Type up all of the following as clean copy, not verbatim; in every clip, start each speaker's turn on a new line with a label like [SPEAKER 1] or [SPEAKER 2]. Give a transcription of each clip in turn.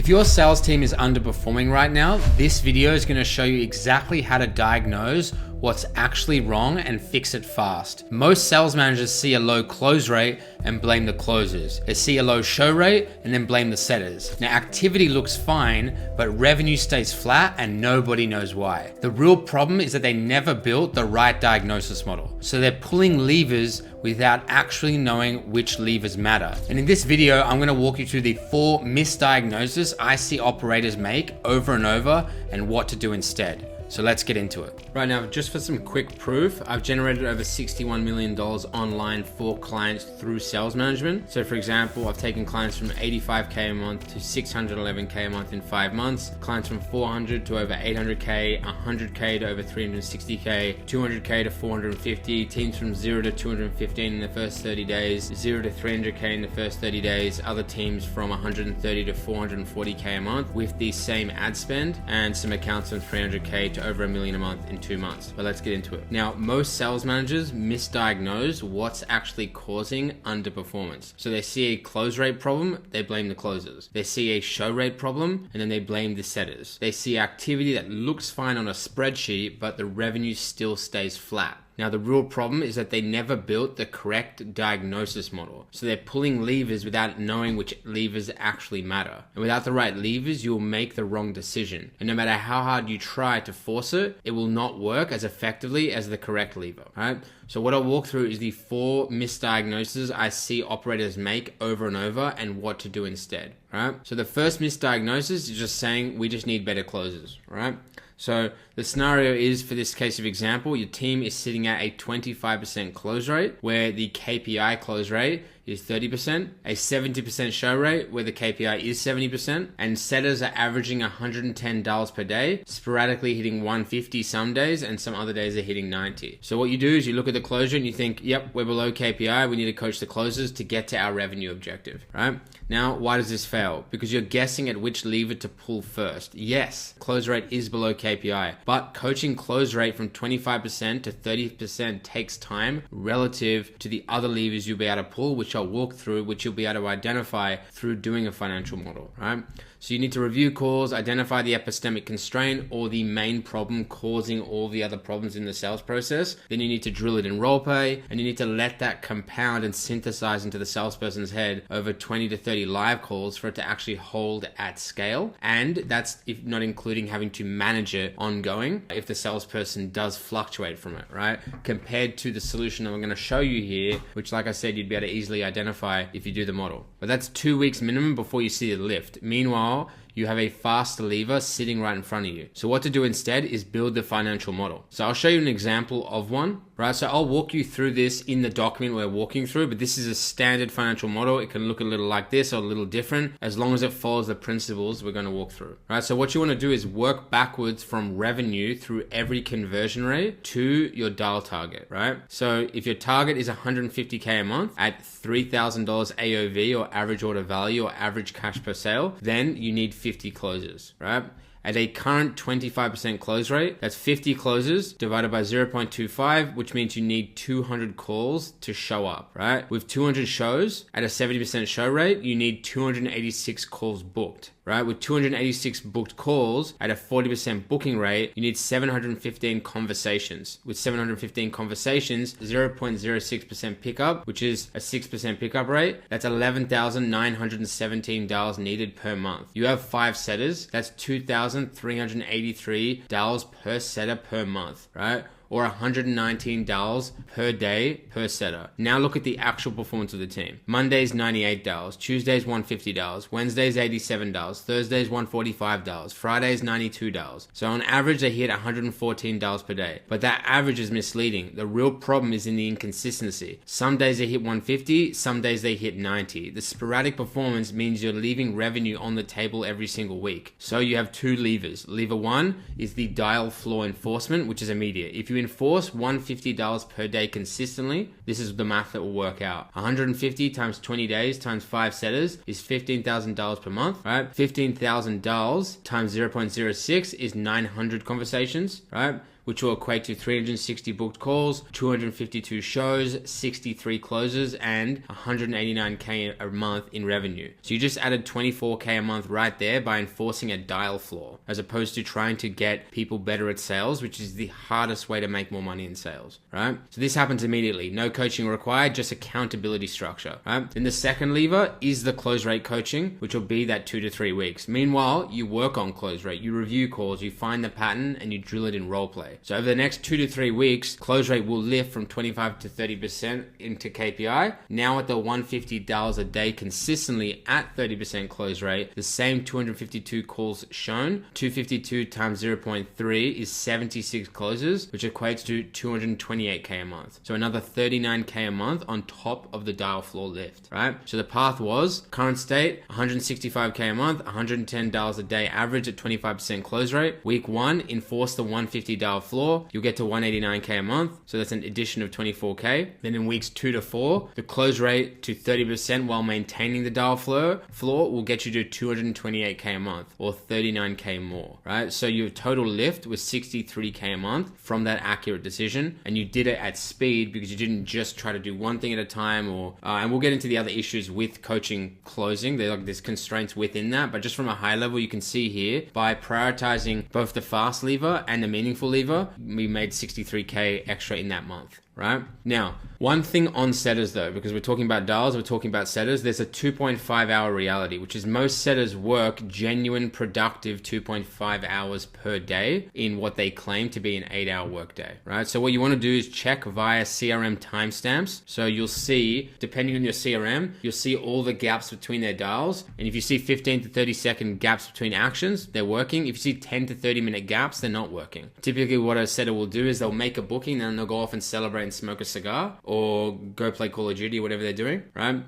[SPEAKER 1] If your sales team is underperforming right now, this video is going to show you exactly how to diagnose what's actually wrong and fix it fast. Most sales managers see a low close rate and blame the closers. They see a low show rate and then blame the setters. Now, activity looks fine, but revenue stays flat and nobody knows why. The real problem is that they never built the right diagnosis model. So they're pulling levers without actually knowing which levers matter. And in this video, I'm gonna walk you through the 4 misdiagnoses I see operators make over and over and what to do instead. So let's get into it. Right now, just for some quick proof, I've generated over $61 million online for clients through sales management. So for example, I've taken clients from 85K a month to 611K a month in 5 months, clients from 400 to over 800K, 100K to over 360K, 200K to 450, teams from 0 to 215 in the first 30 days, 0 to 300K in the first 30 days, other teams from 130 to 440K a month with the same ad spend, and some accounts from 300K to over $1 million a month in 2 months. But let's get into it. Now, most sales managers misdiagnose what's actually causing underperformance. So they see a close rate problem, they blame the closers. They see a show rate problem, and then they blame the setters. They see activity that looks fine on a spreadsheet, but the revenue still stays flat. Now, the real problem is that they never built the correct diagnosis model. So they're pulling levers without knowing which levers actually matter. And without the right levers, you'll make the wrong decision. And no matter how hard you try to force it, it will not work as effectively as the correct lever, right? So what I'll walk through is the 4 misdiagnoses I see operators make over and over and what to do instead, right? So the first misdiagnosis is just saying we just need better closers, right? So the scenario is, for this case of example, your team is sitting at a 25% close rate where the KPI close rate is 30%, a 70% show rate where the KPI is 70%, and setters are averaging $110 per day, sporadically hitting 150 some days, and some other days they're hitting 90. So what you do is you look at the closure and you think, yep, we're below KPI, we need to coach the closers to get to our revenue objective, right? Now, why does this fail? Because you're guessing at which lever to pull first. Yes, close rate is below KPI, but coaching close rate from 25% to 30% takes time relative to the other levers you'll be able to pull, which I'll walk through, which you'll be able to identify through doing a financial model, right? So you need to review calls, identify the epistemic constraint or the main problem causing all the other problems in the sales process. Then you need to drill it in role play, and you need to let that compound and synthesize into the salesperson's head over 20 to 30 live calls for it to actually hold at scale. And that's if not including having to manage it ongoing if the salesperson does fluctuate from it, right? Compared to the solution I'm going to show you here, which, like I said, you'd be able to easily identify if you do the model. But that's 2 weeks minimum before you see the lift. Meanwhile, you have a faster lever sitting right in front of you. So what to do instead is build the financial model. So I'll show you an example of one, right? So I'll walk you through this in the document we're walking through, but this is a standard financial model. It can look a little like this or a little different as long as it follows the principles we're going to walk through, right? So what you want to do is work backwards from revenue through every conversion rate to your dial target, right? So if your target is 150K a month at $3,000 AOV or average order value or average cash per sale, then you need 50 closes, right? At a current 25% close rate, that's 50 closes divided by 0.25, which means you need 200 calls to show up, right? With 200 shows at a 70% show rate, you need 286 calls booked, right? With 286 booked calls at a 40% booking rate, you need 715 conversations. With 715 conversations, 0.06% pickup, which is a 6% pickup rate. That's $11,917 needed per month. You have 5 setters. That's $2,383 per setter per month, right? Or $119 per day per setter. Now look at the actual performance of the team. Monday's $98, Tuesday's $150, Wednesday's $87, Thursday's $145, Friday's $92. So on average, they hit $114 per day. But that average is misleading. The real problem is in the inconsistency. Some days they hit 150, some days they hit 90. The sporadic performance means you're leaving revenue on the table every single week. So you have 2 levers. Lever 1 is the dial floor enforcement, which is immediate. If you enforce $150 per day consistently, this is the math that will work out. 150 times 20 days times 5 setters is $15,000 per month, right? $15,000 times 0.06 is 900 conversations, right? which will equate to 360 booked calls, 252 shows, 63 closes, and 189K a month in revenue. So you just added 24K a month right there by enforcing a dial floor, as opposed to trying to get people better at sales, which is the hardest way to make more money in sales, right? So this happens immediately. No coaching required, just accountability structure, right? Then the second lever is the close rate coaching, which will be that 2 to 3 weeks. Meanwhile, you work on close rate, you review calls, you find the pattern, and you drill it in role play. So over the next 2 to 3 weeks, close rate will lift from 25 to 30% into KPI. Now at the $150 a day consistently at 30% close rate, the same 252 calls shown, 252 times 0.3 is 76 closes, which equates to 228K a month. So another 39K a month on top of the dial floor lift, right? So the path was current state, 165K a month, $110 a day average at 25% close rate. Week 1, enforce the $150 floor. You'll get to 189K a month. So that's an addition of 24K. Then in weeks 2 to 4, the close rate to 30% while maintaining the dial floor will get you to 228K a month or 39K more, right? So your total lift was 63K a month from that accurate decision. And you did it at speed because you didn't just try to do one thing at a time and we'll get into the other issues with coaching closing. There's constraints within that, but just from a high level, you can see here by prioritizing both the fast lever and the meaningful lever, we made 63K extra in that month. Right? Now, one thing on setters though, because we're talking about dials, we're talking about setters, there's a 2.5 hour reality, which is most setters work genuine, productive 2.5 hours per day in what they claim to be an 8-hour workday, right? So what you want to do is check via CRM timestamps. So you'll see, depending on your CRM, you'll see all the gaps between their dials. And if you see 15 to 30 second gaps between actions, they're working. If you see 10 to 30 minute gaps, they're not working. Typically what a setter will do is they'll make a booking, then they'll go off and celebrate and smoke a cigar or go play Call of Duty or whatever they're doing, right?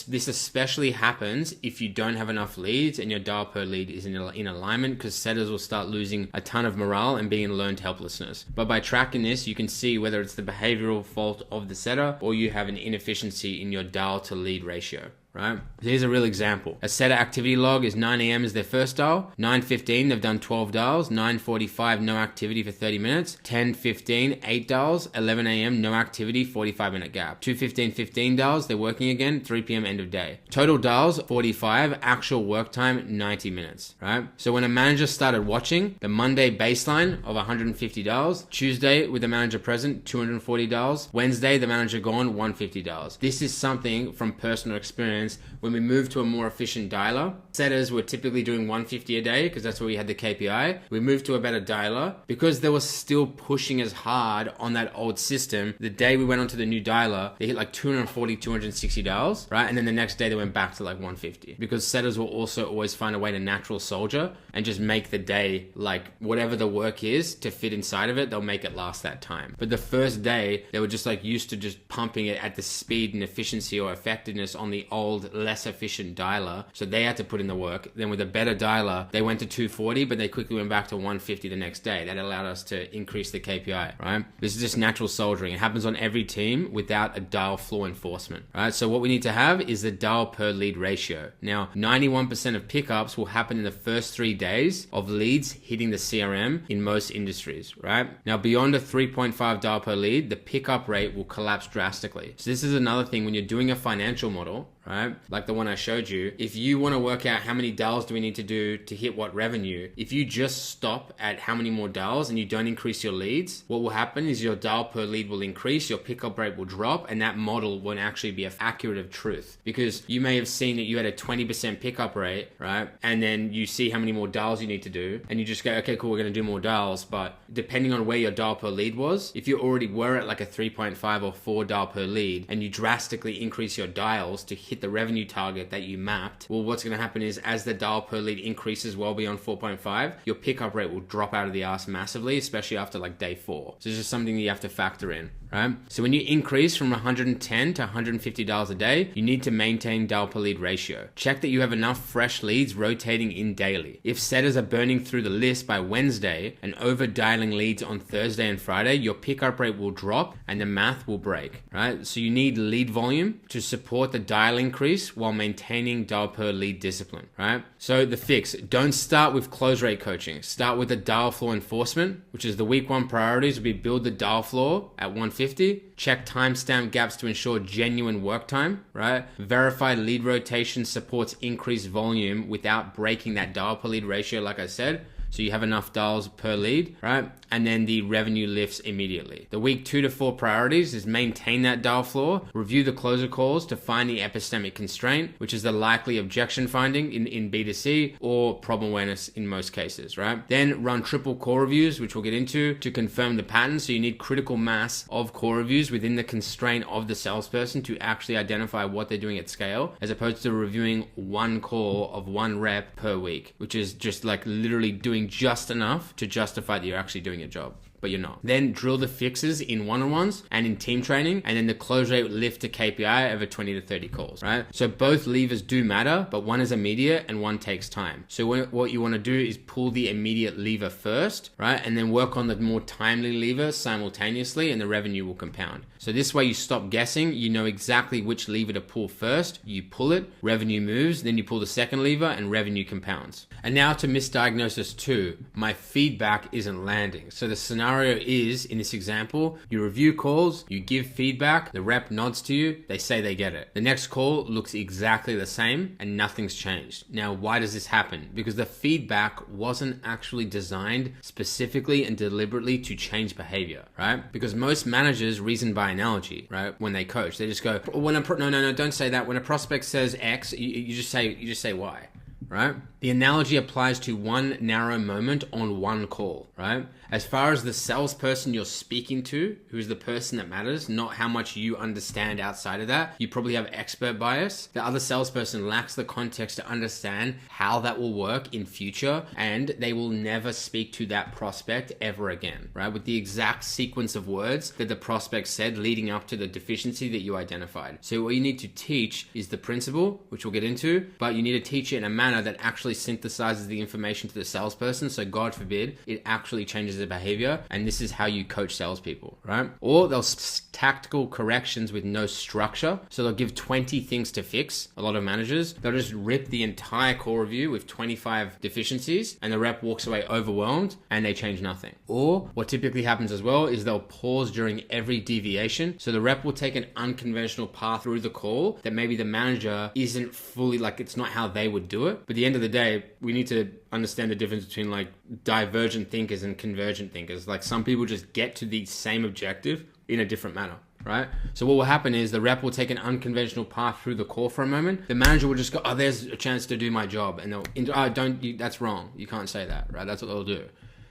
[SPEAKER 1] This especially happens if you don't have enough leads and your dial per lead is in alignment, because setters will start losing a ton of morale and being in learned helplessness. But by tracking this, you can see whether it's the behavioral fault of the setter or you have an inefficiency in your dial to lead ratio. Right? Here's a real example. A setter activity log is 9 a.m. is their first dial. 9:15, they've done 12 dials. 9:45, no activity for 30 minutes. 10:15, 8 dials. 11 a.m., no activity, 45-minute gap. 2:15, 15 dials, they're working again. 3 p.m., end of day. Total dials, 45. Actual work time, 90 minutes. Right? So when a manager started watching, the Monday baseline of 150 dials. Tuesday, with the manager present, 240 dials. Wednesday, the manager gone, 150 dials. This is something from personal experience. When we moved to a more efficient dialer, setters were typically doing 150 a day because that's where we had the KPI. We moved to a better dialer because they were still pushing as hard on that old system. The day we went onto the new dialer, they hit like 240, 260 dials, right? And then the next day they went back to like 150 because setters will also always find a way to natural soldier and just make the day, like whatever the work is to fit inside of it, they'll make it last that time. But the first day they were just like used to just pumping it at the speed and efficiency or effectiveness on the old, less efficient dialer, so they had to put in the work. Then with a better dialer, they went to 240, but they quickly went back to 150 the next day. That allowed us to increase the KPI, right? This is just natural soldiering. It happens on every team without a dial floor enforcement, right? So what we need to have is the dial per lead ratio. Now, 91% of pickups will happen in the first 3 days of leads hitting the CRM in most industries, right? Now, beyond a 3.5 dial per lead, the pickup rate will collapse drastically. So this is another thing when you're doing a financial model, right? Like the one I showed you, if you want to work out how many dials do we need to do to hit what revenue, if you just stop at how many more dials and you don't increase your leads, what will happen is your dial per lead will increase, your pickup rate will drop, and that model won't actually be accurate of truth. Because you may have seen that you had a 20% pickup rate, right? And then you see how many more dials you need to do, and you just go, okay, cool, we're going to do more dials. But depending on where your dial per lead was, if you already were at like a 3.5 or 4 dial per lead, and you drastically increase your dials to hit the revenue target that you mapped, well, what's going to happen is as the dial per lead increases well beyond 4.5, your pickup rate will drop out of the ass massively, especially after like day 4. So it's just something you have to factor in, right? So when you increase from $110 to $150 a day, you need to maintain dial per lead ratio. Check that you have enough fresh leads rotating in daily. If setters are burning through the list by Wednesday and over dialing leads on Thursday and Friday, your pickup rate will drop and the math will break, right? So you need lead volume to support the dial increase while maintaining dial per lead discipline, right? So the fix, don't start with close rate coaching. Start with the dial floor enforcement, which is the week 1 priorities will be build the dial floor at 150, check timestamp gaps to ensure genuine work time, right? Verify lead rotation supports increased volume without breaking that dial per lead ratio, like I said. So you have enough dials per lead, right? And then the revenue lifts immediately. The week 2 to 4 priorities is maintain that dial floor, review the closer calls to find the epistemic constraint, which is the likely objection finding in B2C or problem awareness in most cases, right? Then run triple core reviews, which we'll get into, to confirm the pattern. So you need critical mass of core reviews within the constraint of the salesperson to actually identify what they're doing at scale, as opposed to reviewing one call of one rep per week, which is just like literally doing just enough to justify that you're actually doing a job, but you're not. Then drill the fixes in one-on-ones and in team training, and then the close rate lift to KPI over 20 to 30 calls, right? So both levers do matter, but one is immediate and one takes time. So what you want to do is pull the immediate lever first, right? And then work on the more timely lever simultaneously, and the revenue will compound. So this way you stop guessing, you know exactly which lever to pull first, you pull it, revenue moves, then you pull the second lever and revenue compounds. And now to misdiagnosis 2, my feedback isn't landing. So the scenario is, in this example, you review calls, you give feedback, the rep nods to you, they say they get it. The next call looks exactly the same and nothing's changed. Now, why does this happen? Because the feedback wasn't actually designed specifically and deliberately to change behavior, right? Because most managers reason by analogy, right? When they coach, they just go, no, don't say that. When a prospect says X, you just say Y, right? The analogy applies to one narrow moment on one call, right? As far as the salesperson you're speaking to, who's the person that matters, not how much you understand outside of that, you probably have expert bias. The other salesperson lacks the context to understand how that will work in future, and they will never speak to that prospect ever again, right? With the exact sequence of words that the prospect said leading up to the deficiency that you identified. So what you need to teach is the principle, which we'll get into, but you need to teach it in a manner that actually synthesizes the information to the salesperson. So God forbid, it actually changes their behavior. And this is how you coach salespeople, right? Or they'll tactical corrections with no structure. So they'll give 20 things to fix. A lot of managers, they'll just rip the entire core review with 25 deficiencies and the rep walks away overwhelmed and they change nothing. Or what typically happens as well is they'll pause during every deviation. So the rep will take an unconventional path through the call that maybe the manager isn't fully, like, it's not how they would do it. But at the end of the day, we need to understand the difference between like divergent thinkers and convergent thinkers. Like some people just get to the same objective in a different manner, right? So what will happen is the rep will take an unconventional path through the call for a moment. The manager will just go, oh, there's a chance to do my job. And they'll, that's wrong. You can't say that, right? That's what they'll do.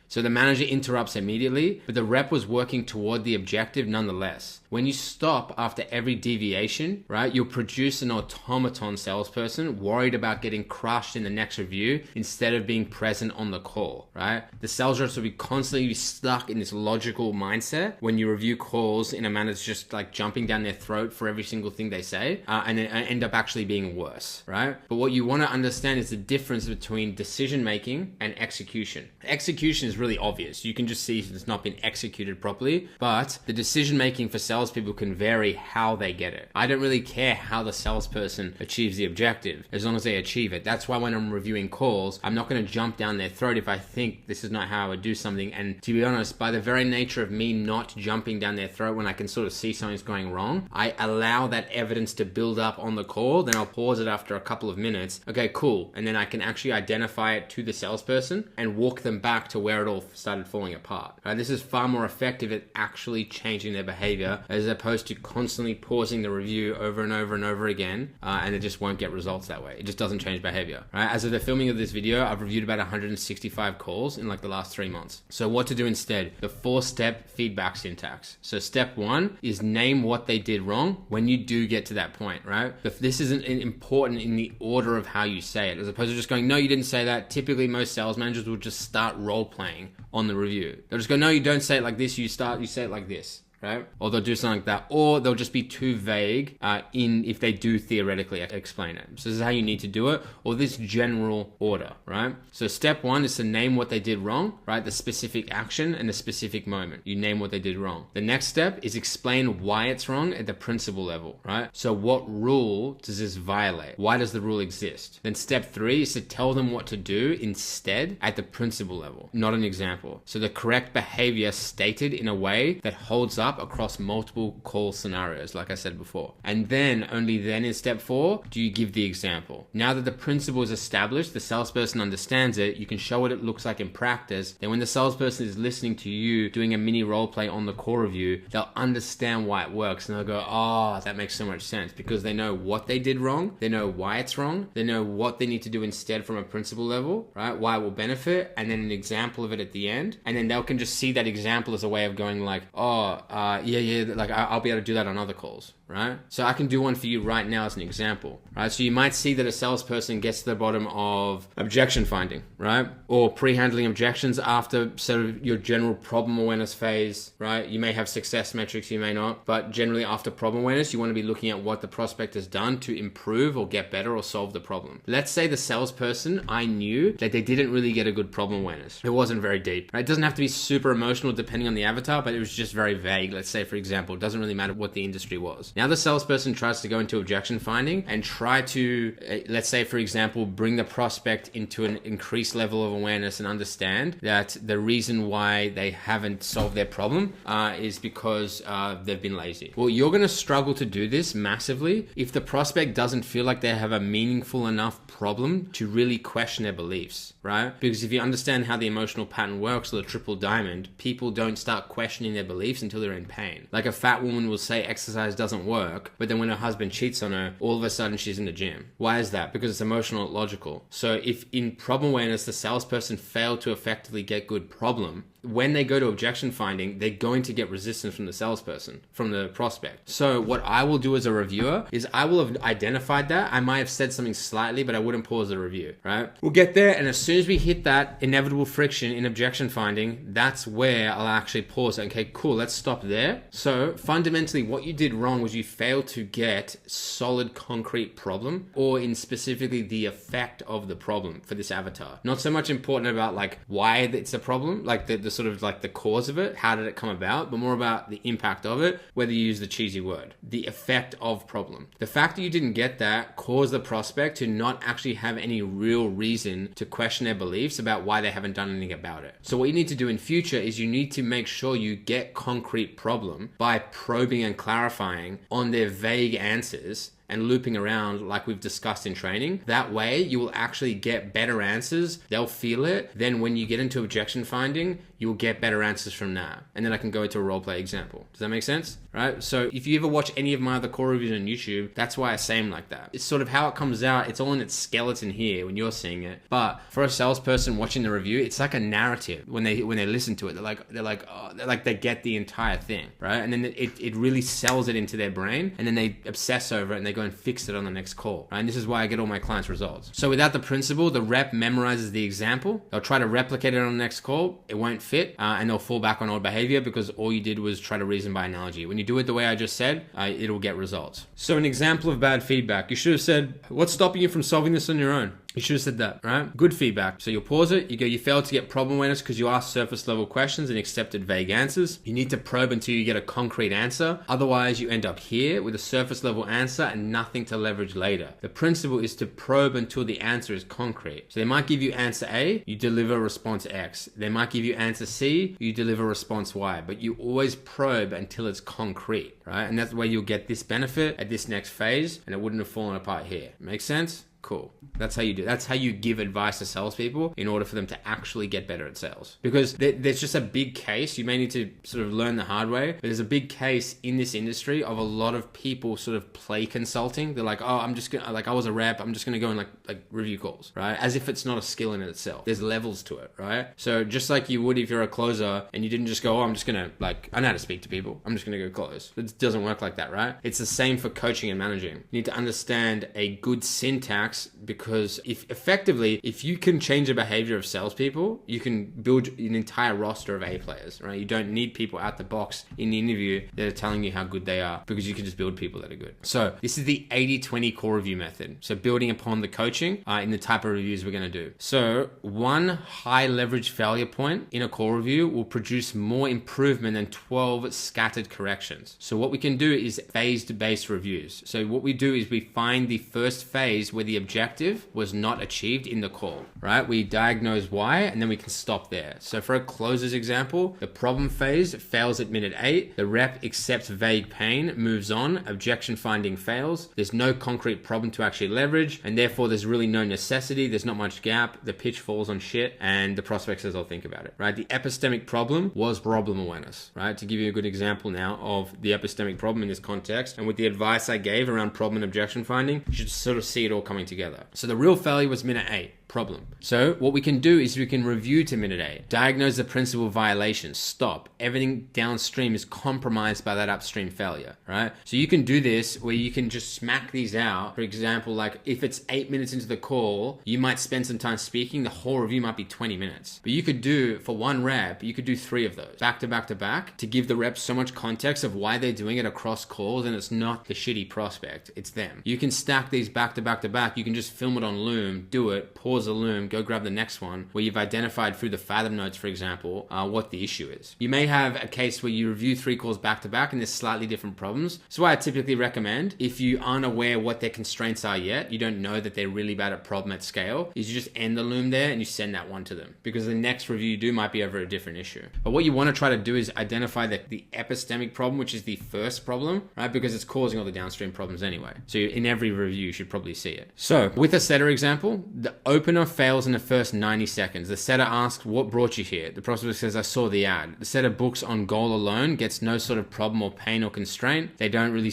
[SPEAKER 1] So the manager interrupts immediately, but the rep was working toward the objective nonetheless. When you stop after every deviation, right, you'll produce an automaton salesperson worried about getting crushed in the next review instead of being present on the call, right? The sales reps will be constantly stuck in this logical mindset when you review calls in a manner that's just like jumping down their throat for every single thing they say, and then end up actually being worse, right? But what you want to understand is the difference between decision making and execution. Execution is really obvious. You can just see if it's not been executed properly, but the decision making for salespeople can vary how they get it. I don't really care how the salesperson achieves the objective as long as they achieve it. That's why when I'm reviewing calls, I'm not going to jump down their throat if I think this is not how I would do something. And to be honest, by the very nature of me not jumping down their throat when I can sort of see something's going wrong, I allow that evidence to build up on the call. Then I'll pause it after a couple of minutes. Okay, cool. And then I can actually identify it to the salesperson and walk them back to where it all started falling apart. This is far more effective at actually changing their behavior as opposed to constantly pausing the review over and over and over again, and it just won't get results that way. It just doesn't change behavior. Right? As of the filming of this video, I've reviewed about 165 calls in like the last 3 months. So what to do instead? The 4-step feedback syntax. So step 1 is name what they did wrong when you do get to that point, right? This isn't important in the order of how you say it, as opposed to just going, no, you didn't say that. Typically, most sales managers will just start role playing on the review. They'll just go, no, you don't say it like this. You say it like this. right? Or they'll do something like that, or they'll just be too vague if they do theoretically explain it. So this is how you need to do it, or this general order, right? So step one is to name what they did wrong, right? The specific action and the specific moment. You name what they did wrong. The next step is explain why it's wrong at the principle level, right? So what rule does this violate? Why does the rule exist? Then step three is to tell them what to do instead at the principle level, not an example. So the correct behavior stated in a way that holds up across multiple call scenarios, like I said before. And then, only then in step four, do you give the example. Now that the principle is established, the salesperson understands it, you can show what it looks like in practice. Then when the salesperson is listening to you doing a mini role play on the call review, they'll understand why it works and they'll go, oh, that makes so much sense, because they know what they did wrong, they know why it's wrong, they know what they need to do instead from a principle level, right? Why it will benefit, and then an example of it at the end. And then they can just see that example as a way of going like, oh, yeah, like I'll be able to do that on other calls, right? So I can do one for you right now as an example, right? So you might see that a salesperson gets to the bottom of objection finding, right? Or pre-handling objections after sort of your general problem awareness phase, right? You may have success metrics, you may not, but generally after problem awareness, you want to be looking at what the prospect has done to improve or get better or solve the problem. Let's say the salesperson, I knew that they didn't really get a good problem awareness. It wasn't very deep, right? It doesn't have to be super emotional depending on the avatar, but it was just very vague. Let's say, for example, it doesn't really matter what the industry was. Now the salesperson tries to go into objection finding and try to, let's say, for example, bring the prospect into an increased level of awareness and understand that the reason why they haven't solved their problem is because they've been lazy. Well, you're going to struggle to do this massively if the prospect doesn't feel like they have a meaningful enough problem to really question their beliefs, right? Because if you understand how the emotional pattern works, or the triple diamond, people don't start questioning their beliefs until they're in pain. Like a fat woman will say exercise doesn't work, but then when her husband cheats on her, all of a sudden she's in the gym. Why is that? Because it's emotional, logical. So if in problem awareness, the salesperson failed to effectively get good problem, when they go to objection finding, they're going to get resistance from the salesperson, from the prospect. So what I will do as a reviewer is I will have identified that. I might have said something slightly, but I wouldn't pause the review, right? We'll get there, and as soon as we hit that inevitable friction in objection finding, that's where I'll actually pause. Okay, cool, let's stop there. So fundamentally, what you did wrong was you failed to get solid, concrete problem, or in specifically the effect of the problem for this avatar. Not so much important about like why it's a problem, like the sort of like the cause of it, how did it come about, but more about the impact of it, whether you use the cheesy word, the effect of problem. The fact that you didn't get that caused the prospect to not actually have any real reason to question their beliefs about why they haven't done anything about it. So what you need to do in future is you need to make sure you get concrete problem by probing and clarifying on their vague answers and looping around like we've discussed in training. That way you will actually get better answers. They'll feel it. Then when you get into objection finding, you will get better answers from that. And then I can go into a role play example. Does that make sense? Right? So if you ever watch any of my other core reviews on YouTube, that's why I say them like that. It's sort of how it comes out. It's all in its skeleton here when you're seeing it. But for a salesperson watching the review, it's like a narrative. When they listen to it, they get the entire thing, right? And then it really sells it into their brain, and then they obsess over it and they go and fix it on the next call, right? And this is why I get all my clients' results. So without the principle, the rep memorizes the example. They'll try to replicate it on the next call. It won't fit, and they'll fall back on old behavior because all you did was try to reason by analogy. When you do it the way I just said, it'll get results. So an example of bad feedback, you should have said, what's stopping you from solving this on your own? You should have said that, right? Good feedback. So you'll pause it. You go, you failed to get problem awareness because you asked surface level questions and accepted vague answers. You need to probe until you get a concrete answer. Otherwise, you end up here with a surface level answer and nothing to leverage later. The principle is to probe until the answer is concrete. So they might give you answer A, you deliver response X. They might give you answer C, you deliver response Y. But you always probe until it's concrete, right? And that's where you'll get this benefit at this next phase, and it wouldn't have fallen apart here. Make sense? Cool. That's how you do. That's how you give advice to salespeople in order for them to actually get better at sales. Because there's just a big case. You may need to sort of learn the hard way, but there's a big case in this industry of a lot of people sort of play consulting. They're like, oh, I'm just gonna, like, I was a rep, I'm just gonna go and like review calls, right? As if it's not a skill in itself. There's levels to it, right? So just like you would if you're a closer and you didn't just go, oh, I'm just gonna, like, I know how to speak to people, I'm just gonna go close. It doesn't work like that, right? It's the same for coaching and managing. You need to understand a good syntax max, because if you can change the behavior of salespeople, you can build an entire roster of A players, right? You don't need people out the box in the interview that are telling you how good they are, because you can just build people that are good. So this is the 80-20 core review method. So building upon the coaching in the type of reviews we're going to do. So one high leverage failure point in a core review will produce more improvement than 12 scattered corrections. So what we can do is phased-based reviews. So what we do is we find the first phase where the objective was not achieved in the call, right? We diagnose why, and then we can stop there. So for a closer's example, the problem phase fails at minute 8. The rep accepts vague pain, moves on, objection finding fails. There's no concrete problem to actually leverage, and therefore there's really no necessity. There's not much gap. The pitch falls on shit, and the prospect says, I'll think about it, right? The epistemic problem was problem awareness, right? To give you a good example now of the epistemic problem in this context, and with the advice I gave around problem and objection finding, you should sort of see it all coming together. So the real failure was minute 8. Problem. So what we can do is we can review to minute 8, diagnose the principal violations, stop. Everything downstream is compromised by that upstream failure, right? So you can do this where you can just smack these out. For example, like if it's 8 minutes into the call, you might spend some time speaking. The whole review might be 20 minutes. But you could do, for one rep, you could do 3 of those back to back to back to give the reps so much context of why they're doing it across calls, and it's not the shitty prospect, it's them. You can stack these back to back to back. You can just film it on Loom, do it, pause the Loom, go grab the next one where you've identified through the Fathom notes, for example, what the issue is. You may have a case where you review 3 calls back to back and there's slightly different problems. So what I typically recommend, if you aren't aware what their constraints are yet, you don't know that they're really bad at problem at scale, is you just end the Loom there and you send that one to them, because the next review you do might be over a different issue. But what you want to try to do is identify the epistemic problem, which is the first problem, right? Because it's causing all the downstream problems anyway. So in every review, you should probably see it. So with a setter example, the opener fails in the first 90 seconds. The setter asks, what brought you here? The prospect says, I saw the ad. The setter books on goal alone, gets no sort of problem or pain or constraint. They don't really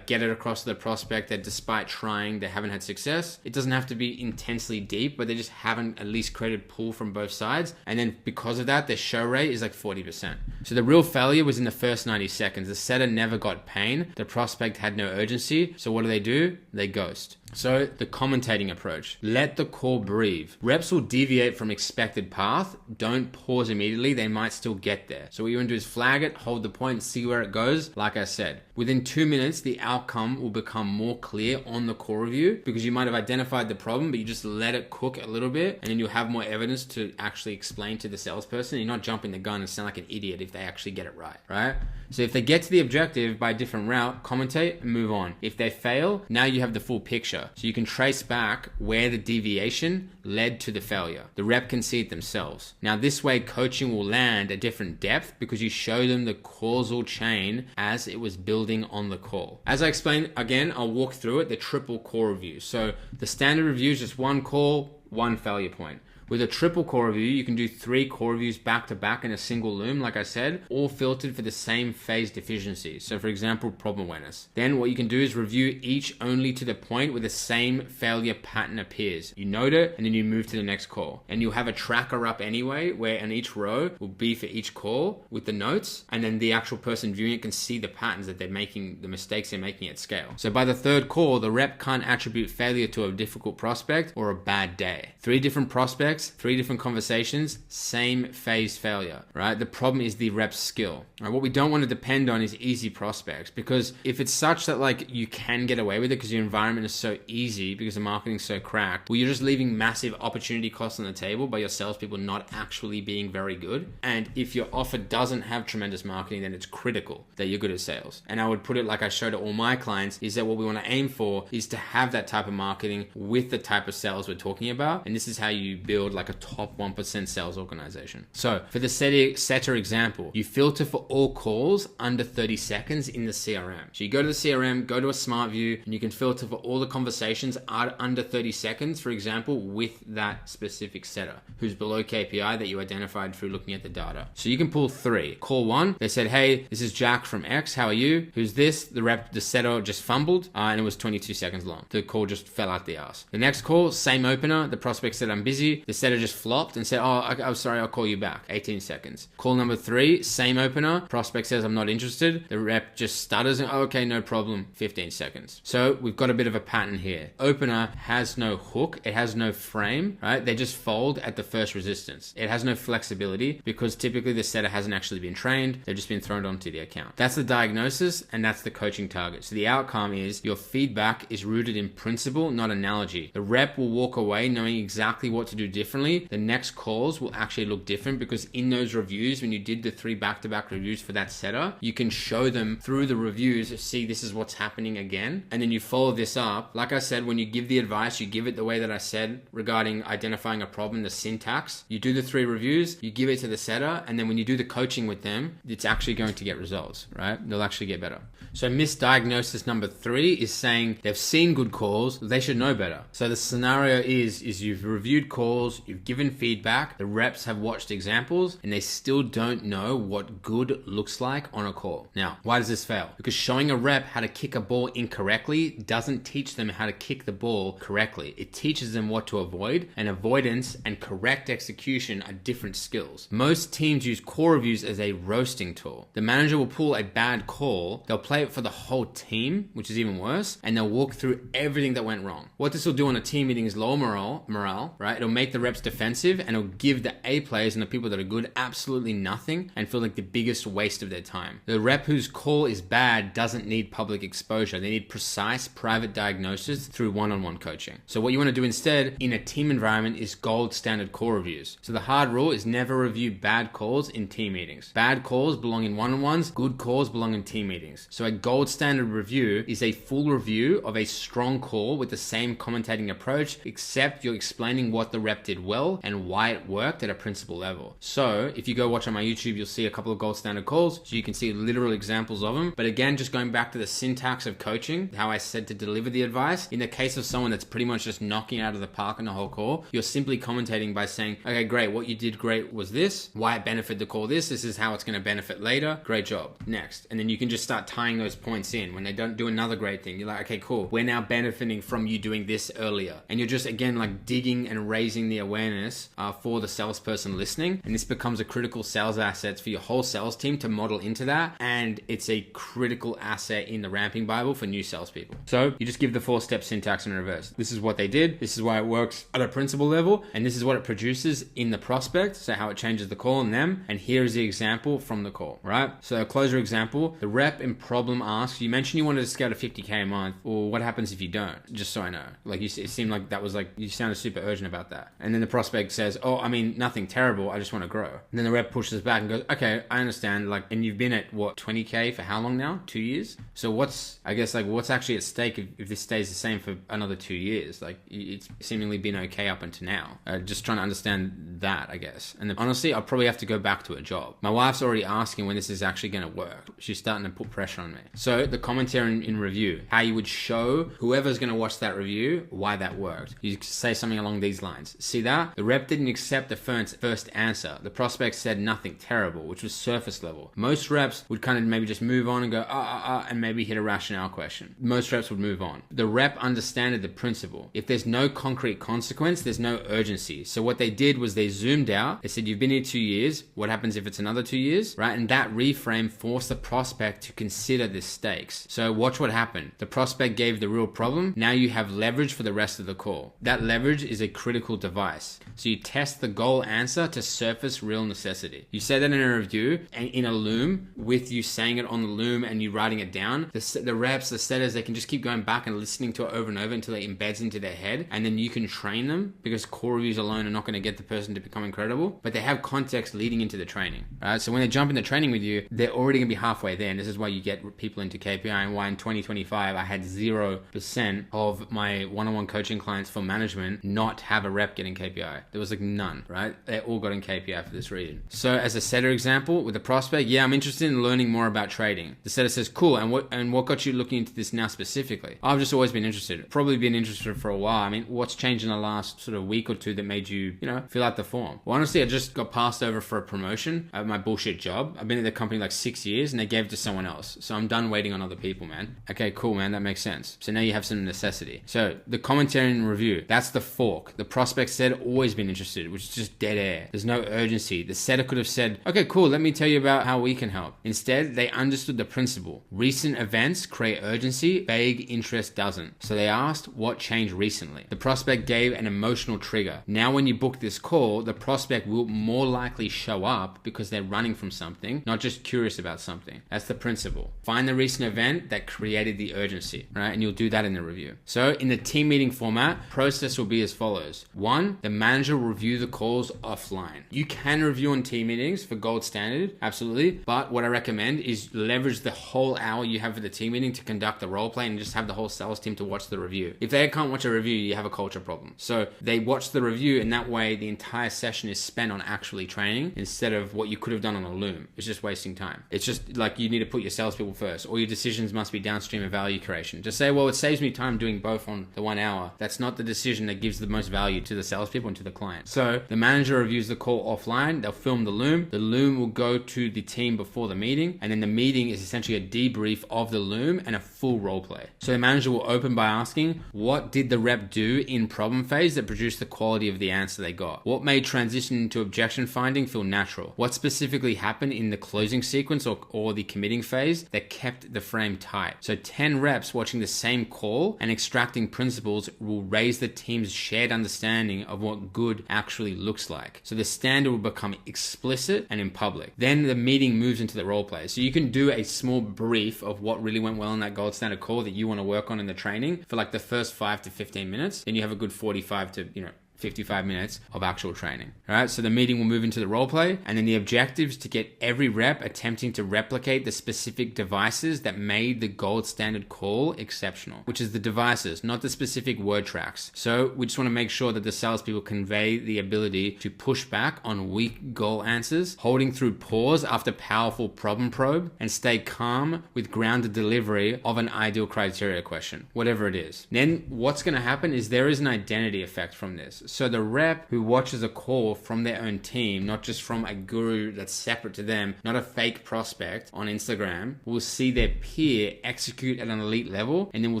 [SPEAKER 1] get it across to the prospect that despite trying, they haven't had success. It doesn't have to be intensely deep, but they just haven't at least created pull from both sides. And then because of that, their show rate is like 40%. So the real failure was in the first 90 seconds. The setter never got pain. The prospect had no urgency. So what do? They ghost. So the commentating approach, let the call breathe. Reps will deviate from expected path. Don't pause immediately. They might still get there. So what you want to do is flag it, hold the point, see where it goes. Like I said, within 2 minutes, the outcome will become more clear on the call review, because you might have identified the problem, but you just let it cook a little bit, and then you'll have more evidence to actually explain to the salesperson. You're not jumping the gun and sound like an idiot if they actually get it right? So if they get to the objective by a different route, commentate and move on. If they fail, now you have the full picture. So you can trace back where the deviation led to the failure. The rep can see it themselves. Now this way, coaching will land at different depth because you show them the causal chain as it was building on the call. As I explained, again, I'll walk through it, the triple core review. So the standard review is just one call, one failure point. With a triple core review, you can do 3 core reviews back to back in a single Loom, like I said, all filtered for the same phase deficiencies. So for example, problem awareness. Then what you can do is review each only to the point where the same failure pattern appears. You note it, and then you move to the next call. And you'll have a tracker up anyway, where in each row will be for each call with the notes, and then the actual person viewing it can see the patterns that they're making, the mistakes they're making at scale. So by the 3rd call, the rep can't attribute failure to a difficult prospect or a bad day. 3 different prospects, 3 different conversations, same phase failure, right? The problem is the rep's skill. Right? What we don't want to depend on is easy prospects, because if it's such that like you can get away with it because your environment is so easy, because the marketing's so cracked, well, you're just leaving massive opportunity costs on the table by your salespeople not actually being very good. And if your offer doesn't have tremendous marketing, then it's critical that you're good at sales. And I would put it like I showed to all my clients, is that what we want to aim for is to have that type of marketing with the type of sales we're talking about. And this is how you build like a top 1% sales organization. So for the setter example, you filter for all calls under 30 seconds in the CRM. So you go to the CRM, go to a smart view, and you can filter for all the conversations under 30 seconds, for example, with that specific setter who's below KPI that you identified through looking at the data. So you can pull 3. Call 1, they said, hey, this is Jack from X. How are you? Who's this? The setter just fumbled and it was 22 seconds long. The call just fell out the ass. The next call, same opener. The prospect said, I'm busy. The setter just flopped and said, oh, I'm sorry, I'll call you back. 18 seconds. Call number 3, same opener. Prospect says, I'm not interested. The rep just stutters and, oh, okay, no problem. 15 seconds. So we've got a bit of a pattern here. Opener has no hook. It has no frame, right? They just fold at the first resistance. It has no flexibility because typically the setter hasn't actually been trained. They've just been thrown onto the account. That's the diagnosis and that's the coaching target. So the outcome is your feedback is rooted in principle, not analogy. The rep will walk away knowing exactly what to do differently. The next calls will actually look different because in those reviews, when you did the 3 back-to-back reviews for that setter, you can show them through the reviews, see this is what's happening again. And then you follow this up. Like I said, when you give the advice, you give it the way that I said regarding identifying a problem, the syntax. You do the 3 reviews, you give it to the setter, and then when you do the coaching with them, it's actually going to get results, right? They'll actually get better. So misdiagnosis number 3 is saying they've seen good calls, they should know better. So the scenario is you've reviewed calls, you've given feedback, the reps have watched examples, and they still don't know what good looks like on a call. Now, why does this fail? Because showing a rep how to kick a ball incorrectly doesn't teach them how to kick the ball correctly. It teaches them what to avoid, and avoidance and correct execution are different skills. Most teams use call reviews as a roasting tool. The manager will pull a bad call, they'll play it for the whole team, which is even worse, and they'll walk through everything that went wrong. What this will do on a team meeting is lower morale, right? It'll make the reps defensive and it'll give the A players and the people that are good absolutely nothing and feel like the biggest waste of their time. The rep whose call is bad doesn't need public exposure. They need precise private diagnosis through one-on-one coaching. So what you want to do instead in a team environment is gold standard call reviews. So the hard rule is never review bad calls in team meetings. Bad calls belong in one-on-ones, good calls belong in team meetings. So a gold standard review is a full review of a strong call with the same commentating approach, except you're explaining what the rep did well and why it worked at a principle level. So if you go watch on my YouTube, you'll see a couple of gold standard calls, so you can see literal examples of them. But again, just going back to the syntax of coaching, how I said to deliver the advice, in the case of someone that's pretty much just knocking out of the park in the whole call, you're simply commentating by saying, okay, great, what you did great was this, why it benefited the call this is how it's going to benefit later, great job, next. And then you can just start tying those points in. When they don't do another great thing, you're like, okay, cool, we're now benefiting from you doing this earlier. And you're just, again, like digging and raising the awareness for the salesperson listening. And this becomes a critical sales asset for your whole sales team to model into that. And it's a critical asset in the ramping Bible for new salespeople. So you just give the 4-step syntax in reverse. This is what they did. This is why it works at a principal level. And this is what it produces in the prospect. So how it changes the call in them. And here is the example from the call, right? So a closer example, the rep in problem asks, you mentioned you wanted to scale to 50K a month. Well, what happens if you don't? Just so I know. Like it seemed like that was like, you sounded super urgent about that. And then the prospect says, oh, I mean, nothing terrible. I just want to grow. And then the rep pushes back and goes, okay, I understand. Like, and you've been at what, 20K for how long now? 2 years? So what's actually at stake if this stays the same for another 2 years? Like it's seemingly been okay up until now. Just trying to understand that, I guess. And then, honestly, I'll probably have to go back to a job. My wife's already asking when this is actually going to work. She's starting to put pressure on me. So the commentary in review, how you would show whoever's going to watch that review why that worked. You say something along these lines. See that? The rep didn't accept the first answer. The prospect said nothing terrible, which was surface level. Most reps would kind of maybe just move on and go, and maybe hit a rationale question. Most reps would move on. The rep understood the principle. If there's no concrete consequence, there's no urgency. So what they did was they zoomed out. They said, you've been here 2 years. What happens if it's another 2 years? Right? And that reframe forced the prospect to consider the stakes. So watch what happened. The prospect gave the real problem. Now you have leverage for the rest of the call. That leverage is a critical device. So you test the goal answer to surface real necessity. You say that in a review and in a loom with you saying it on the loom and you writing it down. The reps, the setters, they can just keep going back and listening to it over and over until it embeds into their head. And then you can train them because core reviews alone are not going to get the person to become incredible, but they have context leading into the training. Right? So when they jump into training with you, they're already going to be halfway there. And this is why you get people into KPI and why in 2025 I had 0% of my one-on-one coaching clients for management not have a rep getting KPI. There was like none, right? They all got in KPI for this reason. So as a setter example with a prospect, yeah, I'm interested in learning more about trading. The setter says, cool. And what got you looking into this now specifically? I've just always been interested. Probably been interested for a while. I mean, what's changed in the last sort of week or two that made you, fill out the perform? Well, honestly, I just got passed over for a promotion at my bullshit job. I've been at the company like 6 years and they gave it to someone else. So I'm done waiting on other people, man. Okay, cool, man. That makes sense. So now you have some necessity. So the commentary and review, that's the fork. The prospect said always been interested, which is just dead air. There's no urgency. The setter could have said, okay, cool, let me tell you about how we can help. Instead, they understood the principle. Recent events create urgency, vague interest doesn't. So they asked what changed recently. The prospect gave an emotional trigger. Now when you book this call, the prospect will more likely show up because they're running from something, not just curious about something. That's the principle. Find the recent event that created the urgency, right? And you'll do that in the review. So in the team meeting format, process will be as follows. 1, the manager will review the calls offline. You can review on team meetings for gold standard, absolutely. But what I recommend is leverage the whole hour you have for the team meeting to conduct the role play and just have the whole sales team to watch the review. If they can't watch a review, you have a culture problem. So they watch the review and that way the entire session is spent on actually training instead of what you could have done on a loom. It's just wasting time. It's just like you need to put your salespeople first. All your decisions must be downstream of value creation. Just say, well, it saves me time doing both on the 1 hour. That's not the decision that gives the most value to the salespeople and to the client. So the manager reviews the call offline. They'll film the loom. The loom will go to the team before the meeting. And then the meeting is essentially a debrief of the loom and a full role play. So the manager will open by asking, what did the rep do in problem phase that produced the quality of the answer they got? What made transition into objection finding feel natural? What specifically happened in the closing sequence or the committing phase that kept the frame tight? So 10 reps watching the same call and extracting principles will raise the team's shared understanding of what good actually looks like. So the standard will become explicit and in public. Then the meeting moves into the role play. So you can do a small brief of what really went well in that gold standard call that you want to work on in the training for like the first 5 to 15 minutes. Then you have a good 45 to 55 minutes of actual training. All right, so the meeting will move into the role play, and then the objectives to get every rep attempting to replicate the specific devices that made the gold standard call exceptional, which is the devices, not the specific word tracks. So we just want to make sure that the salespeople convey the ability to push back on weak goal answers, holding through pause after powerful problem probe, and stay calm with grounded delivery of an ideal criteria question, whatever it is. Then what's going to happen is there is an identity effect from this. So the rep who watches a call from their own team, not just from a guru that's separate to them, not a fake prospect on Instagram, will see their peer execute at an elite level and then will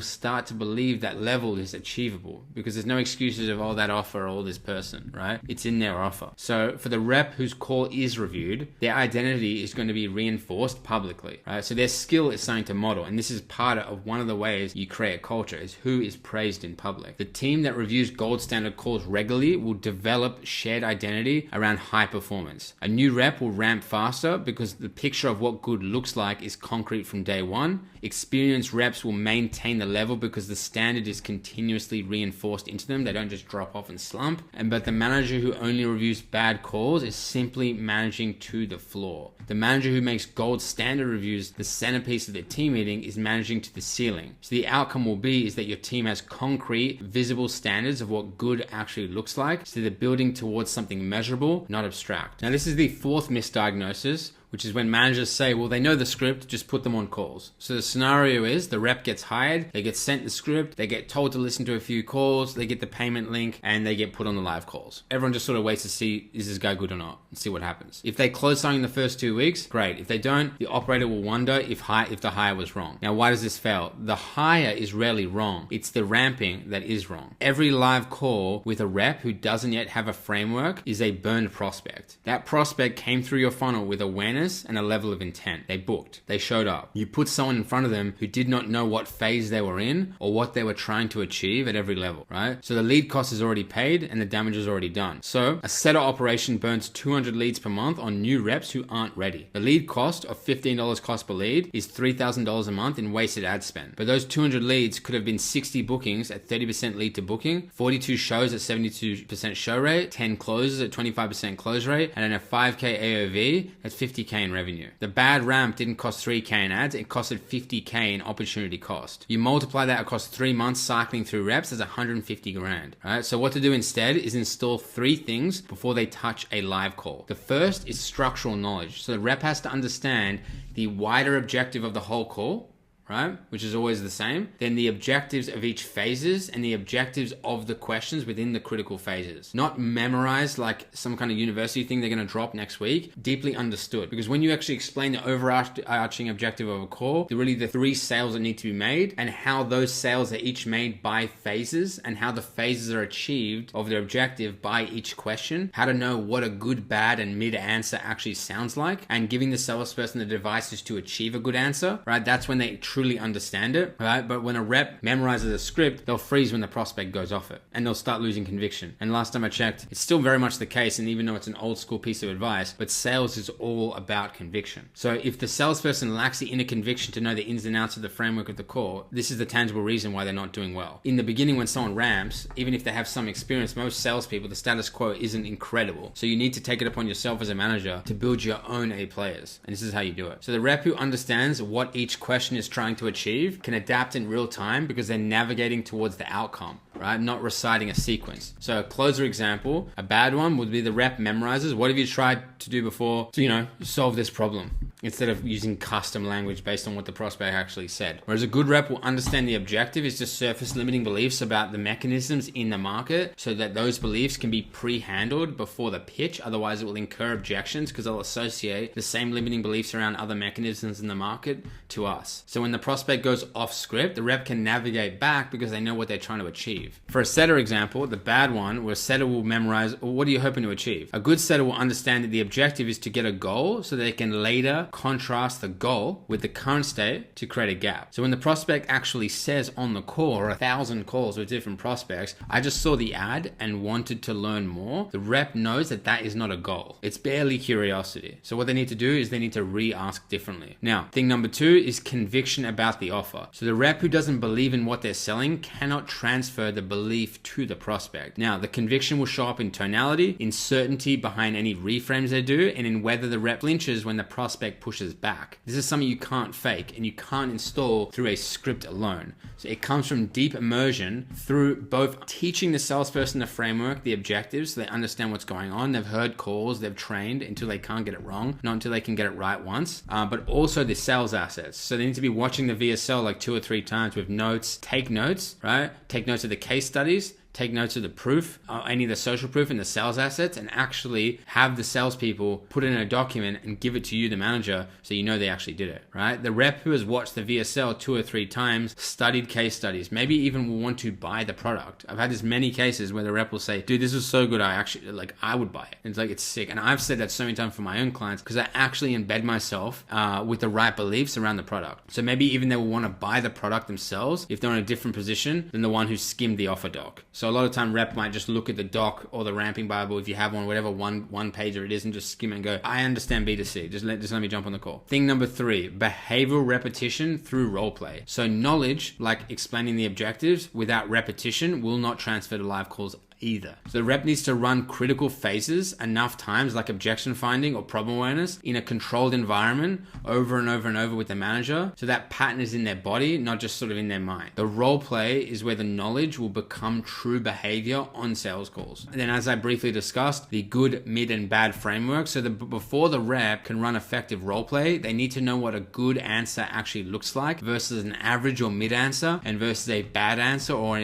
[SPEAKER 1] start to believe that level is achievable because there's no excuses of, oh, that offer or this person, right? It's in their offer. So for the rep whose call is reviewed, their identity is going to be reinforced publicly, right? So their skill is something to model. And this is part of one of the ways you create a culture is who is praised in public. The team that reviews gold standard calls regularly will develop shared identity around high performance. A new rep will ramp faster because the picture of what good looks like is concrete from day one. Experienced reps will maintain the level because the standard is continuously reinforced into them. They don't just drop off and slump. But the manager who only reviews bad calls is simply managing to the floor. The manager who makes gold standard reviews the centerpiece of their team meeting is managing to the ceiling. So the outcome will be is that your team has concrete, visible standards of what good actually looks like. So they're building towards something measurable, not abstract. Now this is the 4th misdiagnosis, which is when managers say, well, they know the script, just put them on calls. So the scenario is the rep gets hired, they get sent the script, they get told to listen to a few calls, they get the payment link, and they get put on the live calls. Everyone just sort of waits to see, is this guy good or not, and see what happens. If they close something in the first 2 weeks, great. If they don't, the operator will wonder if the hire was wrong. Now, why does this fail? The hire is rarely wrong. It's the ramping that is wrong. Every live call with a rep who doesn't yet have a framework is a burned prospect. That prospect came through your funnel with awareness and a level of intent. They booked. They showed up. You put someone in front of them who did not know what phase they were in or what they were trying to achieve at every level, right? So the lead cost is already paid and the damage is already done. So a setter operation burns 200 leads per month on new reps who aren't ready. The lead cost of $15 cost per lead is $3,000 a month in wasted ad spend. But those 200 leads could have been 60 bookings at 30% lead to booking, 42 shows at 72% show rate, 10 closes at 25% close rate, and then a 5K AOV at 50K in revenue. The bad ramp didn't cost 3K in ads, it costed 50K in opportunity cost. You multiply that across 3 months cycling through reps as 150 grand. Right? So what to do instead is install 3 things before they touch a live call. The first is structural knowledge. So the rep has to understand the wider objective of the whole call, right? Which is always the same. Then the objectives of each phases and the objectives of the questions within the critical phases. Not memorized like some kind of university thing they're going to drop next week. Deeply understood. Because when you actually explain the overarching objective of a call, really the 3 sales that need to be made and how those sales are each made by phases and how the phases are achieved of their objective by each question, how to know what a good, bad, and mid answer actually sounds like, and giving the salesperson the devices to achieve a good answer, right? That's when they truly understand it, right? But when a rep memorizes a script, they'll freeze when the prospect goes off it and they'll start losing conviction. And last time I checked, it's still very much the case, and even though it's an old school piece of advice, but sales is all about conviction. So if the salesperson lacks the inner conviction to know the ins and outs of the framework of the call, this is the tangible reason why they're not doing well. In the beginning, when someone ramps, even if they have some experience, most salespeople, the status quo isn't incredible. So you need to take it upon yourself as a manager to build your own A players. And this is how you do it. So the rep who understands what each question is trying to achieve can adapt in real time because they're navigating towards the outcome, right? Not reciting a sequence. So a closer example, a bad one would be the rep memorizes, what have you tried to do before to, solve this problem? Instead of using custom language based on what the prospect actually said. Whereas a good rep will understand the objective is to surface limiting beliefs about the mechanisms in the market so that those beliefs can be pre-handled before the pitch. Otherwise it will incur objections because they'll associate the same limiting beliefs around other mechanisms in the market to us. So when the prospect goes off script, the rep can navigate back because they know what they're trying to achieve. For a setter example, the bad one, where a setter will memorize, what are you hoping to achieve? A good setter will understand that the objective is to get a goal so they can later contrast the goal with the current state to create a gap. So when the prospect actually says on the call, or 1,000 calls with different prospects, I just saw the ad and wanted to learn more, the rep knows that that is not a goal. It's barely curiosity. So what they need to do is they need to re-ask differently. Now, thing number 2 is conviction about the offer. So the rep who doesn't believe in what they're selling cannot transfer the belief to the prospect. Now, the conviction will show up in tonality, in certainty behind any reframes they do, and in whether the rep flinches when the prospect pushes back. This is something you can't fake and you can't install through a script alone. So it comes from deep immersion through both teaching the salesperson the framework, the objectives, so they understand what's going on. They've heard calls, they've trained until they can't get it wrong, not until they can get it right once, but also the sales assets. So they need to be watching the VSL like 2 or 3 times with notes, take notes, right? Take notes of the case studies, take notes of the proof, any of the social proof and the sales assets, and actually have the salespeople put it in a document and give it to you, the manager, so you know they actually did it, right? The rep who has watched the VSL 2 or 3 times, studied case studies, maybe even will want to buy the product. I've had this many cases where the rep will say, dude, this is so good, I would buy it. And it's like, it's sick. And I've said that so many times for my own clients because I actually embed myself with the right beliefs around the product. So maybe even they will want to buy the product themselves if they're in a different position than the one who skimmed the offer doc. So a lot of time rep might just look at the doc or the ramping Bible, if you have one, whatever one pager it is, and just skim and go, I understand B2C. Just let me jump on the call. Thing number 3, behavioral repetition through role play. So knowledge, like explaining the objectives, without repetition will not transfer to live calls either. So the rep needs to run critical phases enough times, like objection finding or problem awareness, in a controlled environment over and over and over with the manager, so that pattern is in their body, not just sort of in their mind. The role play is where the knowledge will become true behavior on sales calls. And then, as I briefly discussed, the good, mid, and bad framework. So before the rep can run effective role play, they need to know what a good answer actually looks like versus an average or mid answer, and versus a bad answer or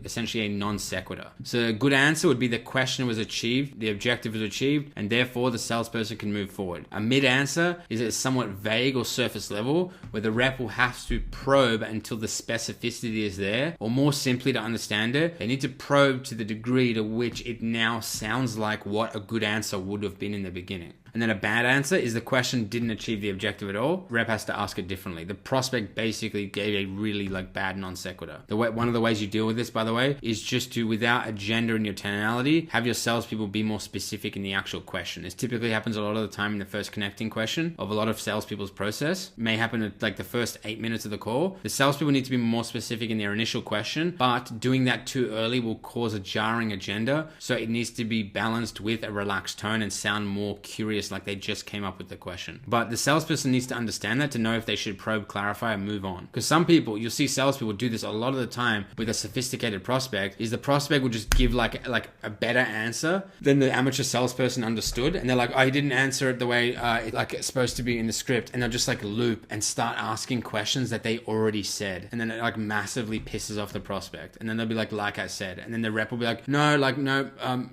[SPEAKER 1] essentially a non sequitur. So a good answer would be the question was achieved, the objective was achieved, and therefore the salesperson can move forward. A mid answer is a somewhat vague or surface level where the rep will have to probe until the specificity is there, or more simply to understand it, they need to probe to the degree to which it now sounds like what a good answer would have been in the beginning. And then a bad answer is the question didn't achieve the objective at all. Rep has to ask it differently. The prospect basically gave a really bad non sequitur. One of the ways you deal with this, by the way, is just to, without agenda in your tonality, have your salespeople be more specific in the actual question. This typically happens a lot of the time in the first connecting question of a lot of salespeople's process. It may happen at the first 8 minutes of the call. The salespeople need to be more specific in their initial question, but doing that too early will cause a jarring agenda. So it needs to be balanced with a relaxed tone and sound more curious, like they just came up with the question. But the salesperson needs to understand that to know if they should probe, clarify, and move on. Because some people, you'll see salespeople do this a lot of the time with a sophisticated prospect, is the prospect will just just give like a better answer than the amateur salesperson understood, and they're like, oh, you didn't answer it the way like it's supposed to be in the script, and they'll just like loop and start asking questions that they already said, and then it like massively pisses off the prospect, and then they'll be like I said, and then the rep will be like, no,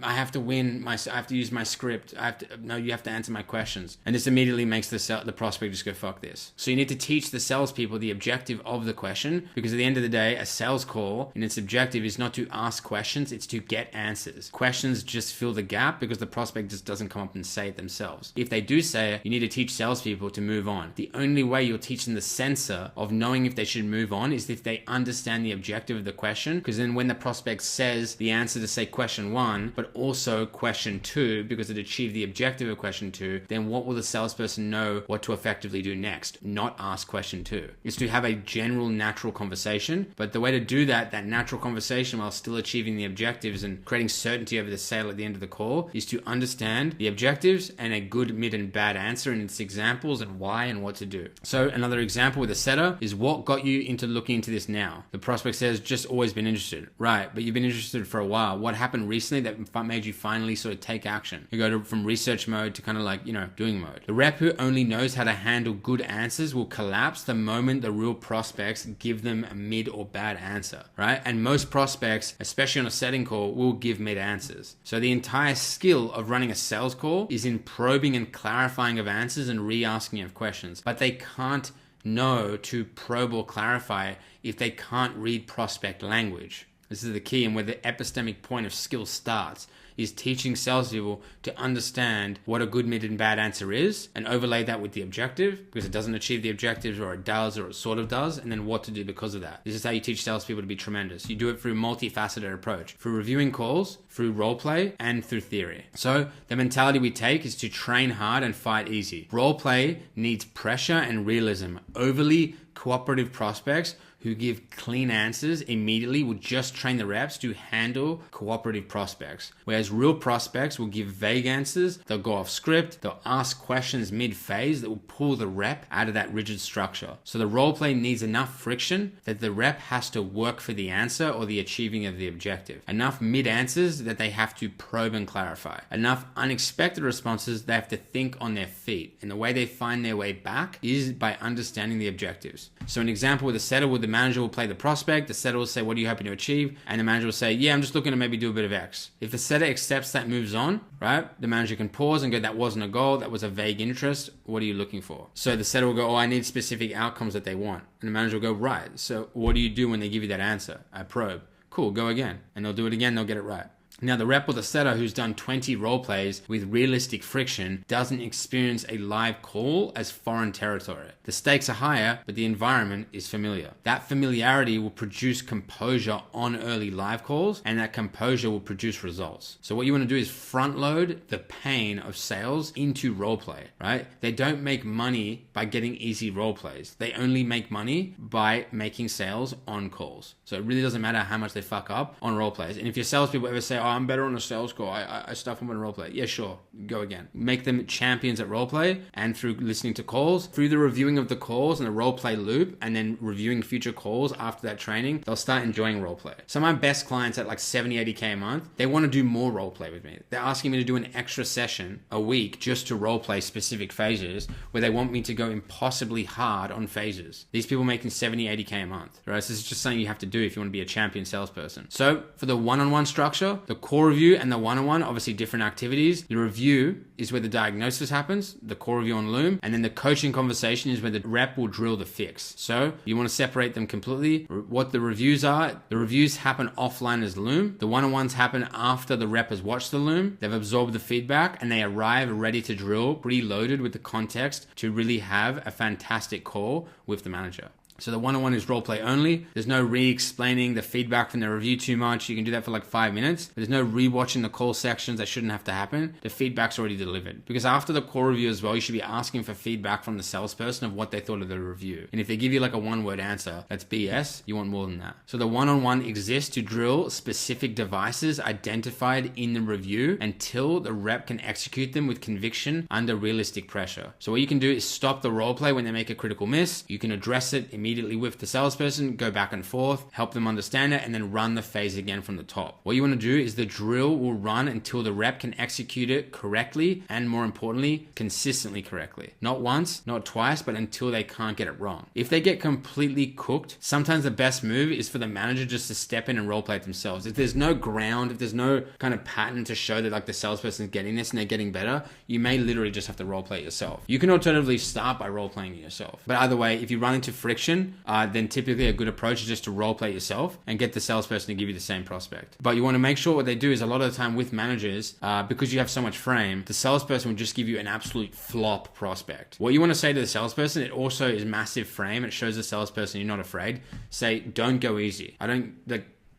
[SPEAKER 1] I have to win I have to use my script, you have to answer my questions, and this immediately makes the prospect just go, fuck this. So you need to teach the salespeople the objective of the question, because at the end of the day, a sales call in its objective is not to ask questions, it's to get answers. Questions just fill the gap because the prospect just doesn't come up and say it themselves. If they do say it, you need to teach salespeople to move on. The only way you'll teach them the sensor of knowing if they should move on is if they understand the objective of the question, because then when the prospect says the answer to say question 1, but also question 2, because it achieved the objective of question 2, then what will the salesperson know what to effectively do next? Not ask question 2. It's to have a general natural conversation, but the way to do that natural conversation while still achieving the objectives and creating certainty over the sale at the end of the call is to understand the objectives and a good, mid, and bad answer and its examples and why and what to do. So another example with a setter is, what got you into looking into this now? The prospect says, just always been interested. Right, but you've been interested for a while. What happened recently that made you finally sort of take action? You go from research mode to kind of like, doing mode. The rep who only knows how to handle good answers will collapse the moment the real prospects give them a mid or bad answer, right? And most prospects, especially on a setting call, will give mid answers. So the entire skill of running a sales call is in probing and clarifying of answers and re-asking of questions. But they can't know to probe or clarify if they can't read prospect language. This is the key, and where the epistemic point of skill starts is teaching salespeople to understand what a good, mid, and bad answer is, and overlay that with the objective, because it doesn't achieve the objectives, or it does, or it sort of does, and then what to do because of that. This is how you teach salespeople to be tremendous. You do it through a multifaceted approach, through reviewing calls, through role play, and through theory. So the mentality we take is to train hard and fight easy. Role play needs pressure and realism. Overly cooperative prospects who give clean answers immediately will just train the reps to handle cooperative prospects. Whereas real prospects will give vague answers, they'll go off script, they'll ask questions mid-phase that will pull the rep out of that rigid structure. So the role play needs enough friction that the rep has to work for the answer or the achieving of the objective. Enough mid-answers that they have to probe and clarify. Enough unexpected responses they have to think on their feet. And the way they find their way back is by understanding the objectives. So an example with a setter, with the manager will play the prospect, the setter will say, what are you hoping to achieve? And the manager will say, yeah, I'm just looking to maybe do a bit of X. If the setter accepts that, moves on, right? The manager can pause and go, that wasn't a goal, that was a vague interest. What are you looking for? So the setter will go, oh, I need specific outcomes that they want. And the manager will go, right. So what do you do when they give you that answer? I probe. Cool, go again. And they'll do it again, they'll get it right. Now, the rep or the setter who's done 20 role plays with realistic friction doesn't experience a live call as foreign territory. The stakes are higher, but the environment is familiar. That familiarity will produce composure on early live calls, and that composure will produce results. So what you want to do is front load the pain of sales into role play, right? They don't make money by getting easy role plays. They only make money by making sales on calls. So it really doesn't matter how much they fuck up on role plays. And if your salespeople ever say, oh, I'm better on a sales call, I stuff them on a role play. Yeah, sure, go again. Make them champions at role play, and through listening to calls, through the reviewing of the calls and the role play loop, and then reviewing future calls after that training, they'll start enjoying role play. Some of my best clients at like 70, 80K a month, they want to do more role play with me. They're asking me to do an extra session a week just to role play specific phases where they want me to go impossibly hard on phases. These people making 70, 80K a month, right? So this is just something you have to do if you want to be a champion salesperson. So for the one-on-one structure, the core review and the one-on-one, obviously different activities. The review is where the diagnosis happens, the core review on Loom, and then the coaching conversation is where the rep will drill the fix. So you want to separate them completely. What the reviews are, the reviews happen offline as Loom. The one-on-ones happen after the rep has watched the Loom, they've absorbed the feedback, and they arrive ready to drill, preloaded with the context to really have a fantastic call with the manager. So the one-on-one is role play only. There's no re-explaining the feedback from the review too much. You can do that for like 5 minutes. There's no re-watching the call sections that shouldn't have to happen. The feedback's already delivered. Because after the core review as well, you should be asking for feedback from the salesperson of what they thought of the review. And if they give you like a one-word answer, that's BS. You want more than that. So the one-on-one exists to drill specific devices identified in the review until the rep can execute them with conviction under realistic pressure. So what you can do is stop the role play when they make a critical miss. You can address it immediately immediately with the salesperson, go back and forth, help them understand it, and then run the phase again from the top. What you want to do is the drill will run until the rep can execute it correctly and, more importantly, consistently correctly. Not once, not twice, but until they can't get it wrong. If they get completely cooked, sometimes the best move is for the manager just to step in and role play it themselves. If there's no ground, if there's no kind of pattern to show that like the salesperson is getting this and they're getting better, you may literally just have to role play it yourself. You can alternatively start by role playing it yourself. But either way, if you run into friction, then typically a good approach is just to role play yourself and get the salesperson to give you the same prospect. But you want to make sure what they do is, a lot of the time with managers, because you have so much frame, the salesperson will just give you an absolute flop prospect. What you want to say to the salesperson, it also is massive frame. It shows the salesperson you're not afraid. Say, don't go easy.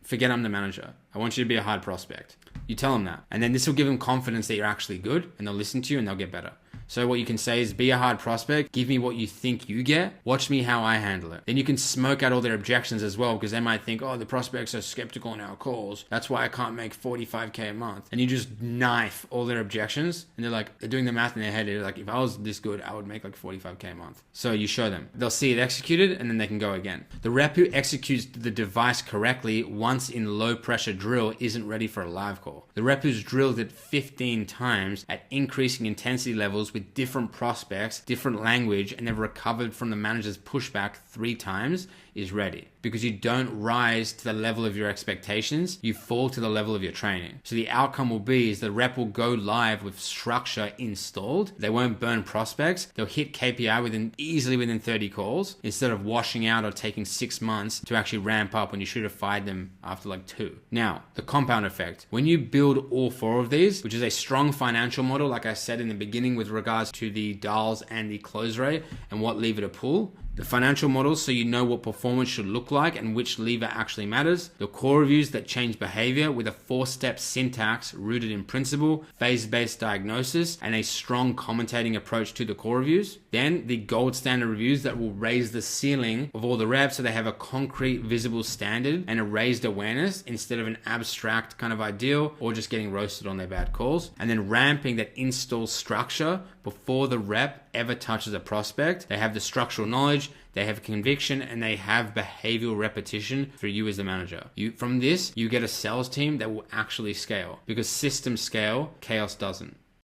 [SPEAKER 1] Forget I'm the manager. I want you to be a hard prospect. You tell them that. And then this will give them confidence that you're actually good, and they'll listen to you and they'll get better. So what you can say is, be a hard prospect, give me what you think you get, watch me how I handle it. Then you can smoke out all their objections as well, because they might think, oh, the prospects are skeptical in our calls, that's why I can't make 45K a month. And you just knife all their objections, and they're doing the math in their head. They're like, if I was this good, I would make like 45K a month. So you show them. They'll see it executed, and then they can go again. The rep who executes the device correctly once in low pressure drill isn't ready for a live call. The rep who's drilled it 15 times at increasing intensity levels with different prospects, different language, and they've recovered from the manager's pushback 3 times is ready. Because you don't rise to the level of your expectations, you fall to the level of your training. So the outcome will be is the rep will go live with structure installed. They won't burn prospects. They'll hit KPI easily within 30 calls, instead of washing out or taking 6 months to actually ramp up when you should have fired them after like 2. Now, the compound effect. When you build all 4 of these, which is a strong financial model, like I said in the beginning with regards to the dials and the close rate and what lever to pull, the financial models so you know what performance should look like and which lever actually matters, the core reviews that change behavior with a 4-step syntax rooted in principle, phase-based diagnosis, and a strong commentating approach to the core reviews. Then the gold standard reviews that will raise the ceiling of all the reps so they have a concrete, visible standard and a raised awareness instead of an abstract kind of ideal or just getting roasted on their bad calls. And then ramping that installs structure before the rep ever touches a prospect. They have the structural knowledge, they have conviction, and they have behavioral repetition for you as the manager. From this, you get a sales team that will actually scale, because systems scale, chaos doesn't.